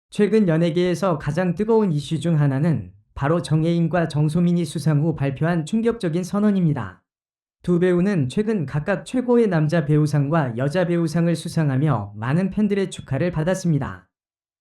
최근 연예계에서 가장 뜨거운 이슈 중 하나는 바로 정혜인과 정소민이 수상 후 발표한 충격적인 선언입니다. 두 배우는 최근 각각 최고의 남자 배우상과 여자 배우상을 수상하며 많은 팬들의 축하를 받았습니다.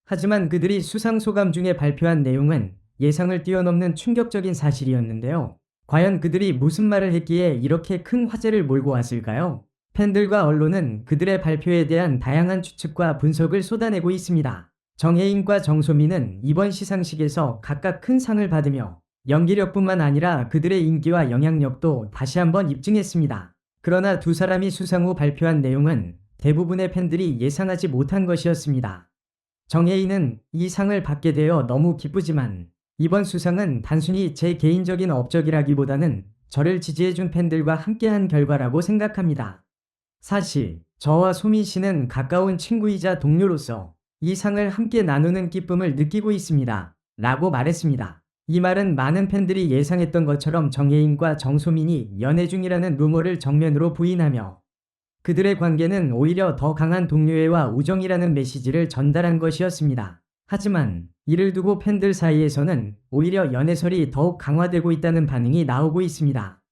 하지만 그들이 수상 소감 중에 발표한 내용은 예상을 뛰어넘는 충격적인 사실이었는데요. 과연 그들이 무슨 말을 했기에 이렇게 큰 화제를 몰고 왔을까요? 팬들과 언론은 그들의 발표에 대한 다양한 추측과 분석을 쏟아내고 있습니다. 정혜인과 정소민은 이번 시상식에서 각각 큰 상을 받으며 연기력뿐만 아니라 그들의 인기와 영향력도 다시 한번 입증했습니다. 그러나 두 사람이 수상 후 발표한 내용은 대부분의 팬들이 예상하지 못한 것이었습니다. 정혜인은 이 상을 받게 되어 너무 기쁘지만 이번 수상은 단순히 제 개인적인 업적이라기보다는 저를 지지해준 팬들과 함께한 결과라고 생각합니다. 사실 저와 소민 씨는 가까운 친구이자 동료로서 이 상을 함께 나누는 기쁨을 느끼고 있습니다. 라고 말했습니다. 이 말은 많은 팬들이 예상했던 것처럼 정혜인과 정소민이 연애 중이라는 루머를 정면으로 부인하며 그들의 관계는 오히려 더 강한 동료애와 우정이라는 메시지를 전달한 것이었습니다. 하지만 이를 두고 팬들 사이에서는 오히려 연애설이 더욱 강화되고 있다는 반응이 나오고 있습니다.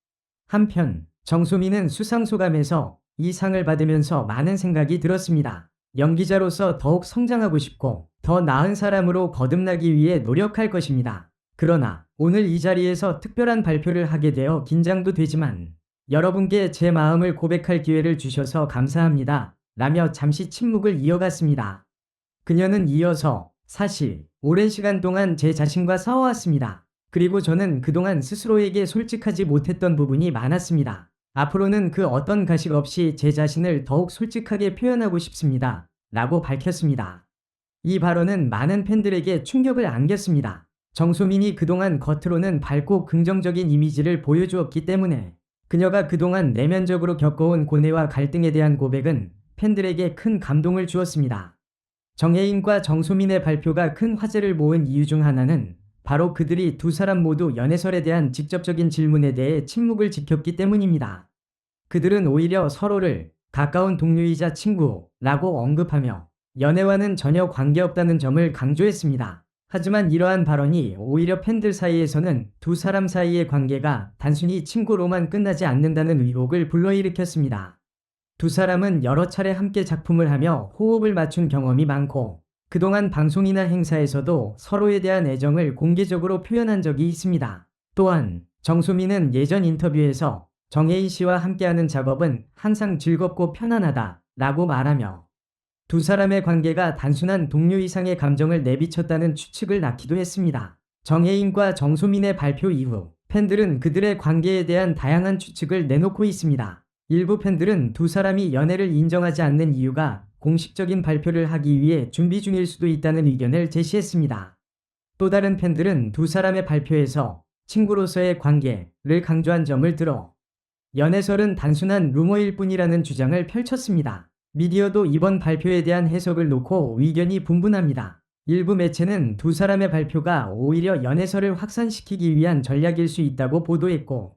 한편 정소민은 수상 소감에서 이 상을 받으면서 많은 생각이 들었습니다. 연기자로서 더욱 성장하고 싶고 더 나은 사람으로 거듭나기 위해 노력할 것입니다. 그러나 오늘 이 자리에서 특별한 발표를 하게 되어 긴장도 되지만 여러분께 제 마음을 고백할 기회를 주셔서 감사합니다. 라며 잠시 침묵을 이어갔습니다. 그녀는 이어서 사실 오랜 시간 동안 제 자신과 싸워왔습니다. 그리고 저는 그동안 스스로에게 솔직하지 못했던 부분이 많았습니다. 앞으로는 그 어떤 가식 없이 제 자신을 더욱 솔직하게 표현하고 싶습니다. 라고 밝혔습니다. 이 발언은 많은 팬들에게 충격을 안겼습니다. 정소민이 그동안 겉으로는 밝고 긍정적인 이미지를 보여주었기 때문에 그녀가 그동안 내면적으로 겪어온 고뇌와 갈등에 대한 고백은 팬들에게 큰 감동을 주었습니다. 정혜인과 정소민의 발표가 큰 화제를 모은 이유 중 하나는 바로 그들이 두 사람 모두 연애설에 대한 직접적인 질문에 대해 침묵을 지켰기 때문입니다. 그들은 오히려 서로를 가까운 동료이자 친구라고 언급하며 연애와는 전혀 관계없다는 점을 강조했습니다. 하지만 이러한 발언이 오히려 팬들 사이에서는 두 사람 사이의 관계가 단순히 친구로만 끝나지 않는다는 의혹을 불러일으켰습니다. 두 사람은 여러 차례 함께 작품을 하며 호흡을 맞춘 경험이 많고 그동안 방송이나 행사에서도 서로에 대한 애정을 공개적으로 표현한 적이 있습니다. 또한 정소민은 예전 인터뷰에서 정혜인 씨와 함께하는 작업은 항상 즐겁고 편안하다 라고 말하며 두 사람의 관계가 단순한 동료 이상의 감정을 내비쳤다는 추측을 낳기도 했습니다. 정혜인과 정소민의 발표 이후 팬들은 그들의 관계에 대한 다양한 추측을 내놓고 있습니다. 일부 팬들은 두 사람이 연애를 인정하지 않는 이유가 공식적인 발표를 하기 위해 준비 중일 수도 있다는 의견을 제시했습니다. 또 다른 팬들은 두 사람의 발표에서 친구로서의 관계를 강조한 점을 들어 연애설은 단순한 루머일 뿐이라는 주장을 펼쳤습니다. 미디어도 이번 발표에 대한 해석을 놓고 의견이 분분합니다. 일부 매체는 두 사람의 발표가 오히려 연애설을 확산시키기 위한 전략일 수 있다고 보도했고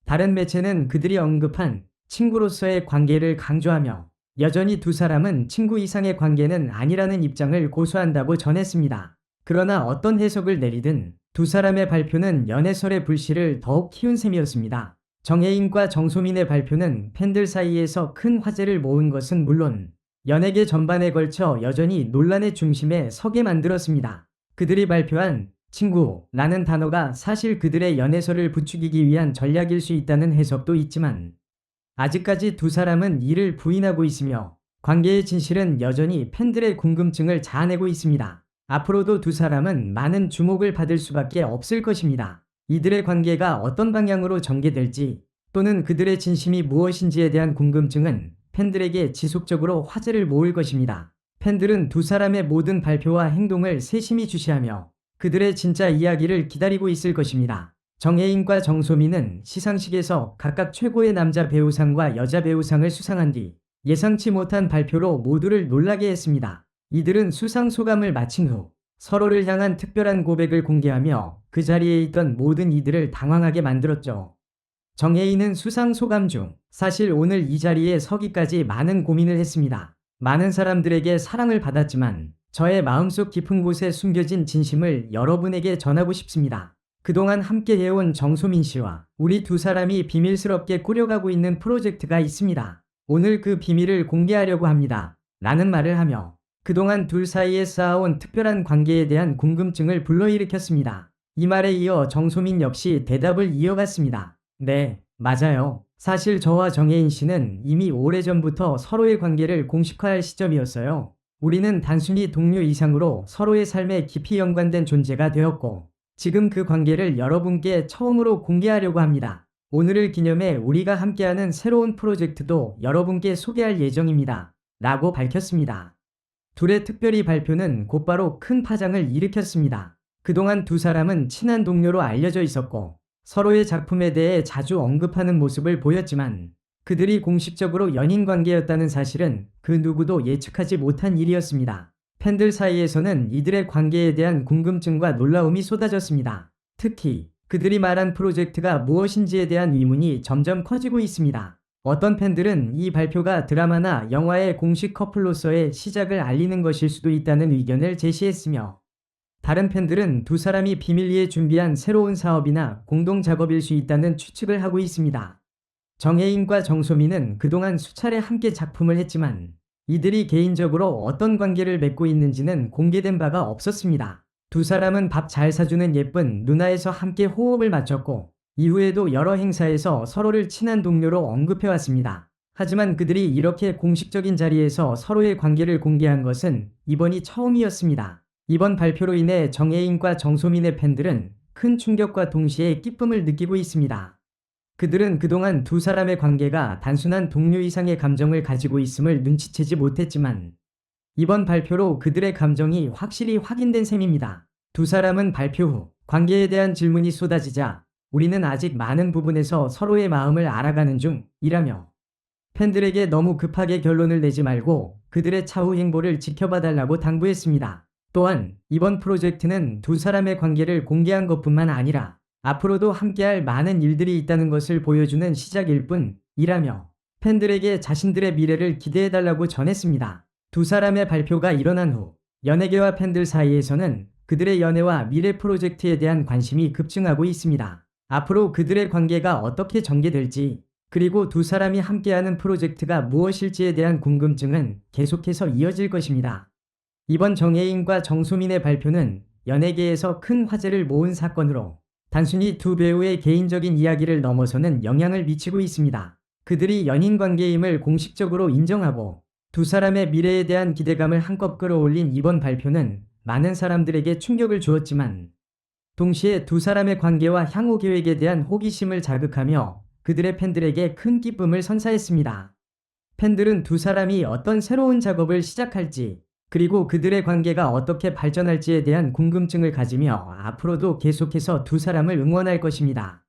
다른 매체는 그들이 언급한 친구로서의 관계를 강조하며 여전히 두 사람은 친구 이상의 관계는 아니라는 입장을 고수한다고 전했습니다. 그러나 어떤 해석을 내리든 두 사람의 발표는 연애설의 불씨를 더욱 키운 셈이었습니다. 정혜인과 정소민의 발표는 팬들 사이에서 큰 화제를 모은 것은 물론 연예계 전반에 걸쳐 여전히 논란의 중심에 서게 만들었습니다. 그들이 발표한 친구라는 단어가 사실 그들의 연애설을 부추기기 위한 전략일 수 있다는 해석도 있지만 아직까지 두 사람은 이를 부인하고 있으며 관계의 진실은 여전히 팬들의 궁금증을 자아내고 있습니다. 앞으로도 두 사람은 많은 주목을 받을 수밖에 없을 것입니다. 이들의 관계가 어떤 방향으로 전개될지 또는 그들의 진심이 무엇인지에 대한 궁금증은 팬들에게 지속적으로 화제를 모을 것입니다. 팬들은 두 사람의 모든 발표와 행동을 세심히 주시하며 그들의 진짜 이야기를 기다리고 있을 것입니다. 정혜인과 정소민은 시상식에서 각각 최고의 남자 배우상과 여자 배우상을 수상한 뒤 예상치 못한 발표로 모두를 놀라게 했습니다. 이들은 수상 소감을 마친 후 서로를 향한 특별한 고백을 공개하며 그 자리에 있던 모든 이들을 당황하게 만들었죠. 정혜인은 수상 소감 중 사실 오늘 이 자리에 서기까지 많은 고민을 했습니다. 많은 사람들에게 사랑을 받았지만 저의 마음속 깊은 곳에 숨겨진 진심을 여러분에게 전하고 싶습니다. 그동안 함께 해온 정소민 씨와 우리 두 사람이 비밀스럽게 꾸려가고 있는 프로젝트가 있습니다. 오늘 그 비밀을 공개하려고 합니다. 라는 말을 하며 그동안 둘 사이에 쌓아온 특별한 관계에 대한 궁금증을 불러일으켰습니다. 이 말에 이어 정소민 역시 대답을 이어갔습니다. 네, 맞아요. 사실 저와 정혜인 씨는 이미 오래전부터 서로의 관계를 공식화할 시점이었어요. 우리는 단순히 동료 이상으로 서로의 삶에 깊이 연관된 존재가 되었고, 지금 그 관계를 여러분께 처음으로 공개하려고 합니다. 오늘을 기념해 우리가 함께하는 새로운 프로젝트도 여러분께 소개할 예정입니다. 라고 밝혔습니다. 둘의 특별히 발표는 곧바로 큰 파장을 일으켰습니다. 그동안 두 사람은 친한 동료로 알려져 있었고 서로의 작품에 대해 자주 언급하는 모습을 보였지만 그들이 공식적으로 연인 관계였다는 사실은 그 누구도 예측하지 못한 일이었습니다. 팬들 사이에서는 이들의 관계에 대한 궁금증과 놀라움이 쏟아졌습니다. 특히 그들이 말한 프로젝트가 무엇인지에 대한 의문이 점점 커지고 있습니다. 어떤 팬들은 이 발표가 드라마나 영화의 공식 커플로서의 시작을 알리는 것일 수도 있다는 의견을 제시했으며, 다른 팬들은 두 사람이 비밀리에 준비한 새로운 사업이나 공동 작업일 수 있다는 추측을 하고 있습니다. 정혜인과 정소민은 그동안 수차례 함께 작품을 했지만 이들이 개인적으로 어떤 관계를 맺고 있는지는 공개된 바가 없었습니다. 두 사람은 밥 잘 사주는 예쁜 누나에서 함께 호흡을 맞췄고 이후에도 여러 행사에서 서로를 친한 동료로 언급해왔습니다. 하지만 그들이 이렇게 공식적인 자리에서 서로의 관계를 공개한 것은 이번이 처음이었습니다. 이번 발표로 인해 정혜인과 정소민의 팬들은 큰 충격과 동시에 기쁨을 느끼고 있습니다. 그들은 그동안 두 사람의 관계가 단순한 동료 이상의 감정을 가지고 있음을 눈치채지 못했지만 이번 발표로 그들의 감정이 확실히 확인된 셈입니다. 두 사람은 발표 후 관계에 대한 질문이 쏟아지자 우리는 아직 많은 부분에서 서로의 마음을 알아가는 중이라며 팬들에게 너무 급하게 결론을 내지 말고 그들의 차후 행보를 지켜봐달라고 당부했습니다. 또한 이번 프로젝트는 두 사람의 관계를 공개한 것뿐만 아니라 앞으로도 함께할 많은 일들이 있다는 것을 보여주는 시작일 뿐이라며 팬들에게 자신들의 미래를 기대해달라고 전했습니다. 두 사람의 발표가 일어난 후 연예계와 팬들 사이에서는 그들의 연애와 미래 프로젝트에 대한 관심이 급증하고 있습니다. 앞으로 그들의 관계가 어떻게 전개될지, 그리고 두 사람이 함께하는 프로젝트가 무엇일지에 대한 궁금증은 계속해서 이어질 것입니다. 이번 정혜인과 정소민의 발표는 연예계에서 큰 화제를 모은 사건으로 단순히 두 배우의 개인적인 이야기를 넘어서는 영향을 미치고 있습니다. 그들이 연인 관계임을 공식적으로 인정하고 두 사람의 미래에 대한 기대감을 한껏 끌어올린 이번 발표는 많은 사람들에게 충격을 주었지만 동시에 두 사람의 관계와 향후 계획에 대한 호기심을 자극하며 그들의 팬들에게 큰 기쁨을 선사했습니다. 팬들은 두 사람이 어떤 새로운 작업을 시작할지, 그리고 그들의 관계가 어떻게 발전할지에 대한 궁금증을 가지며 앞으로도 계속해서 두 사람을 응원할 것입니다.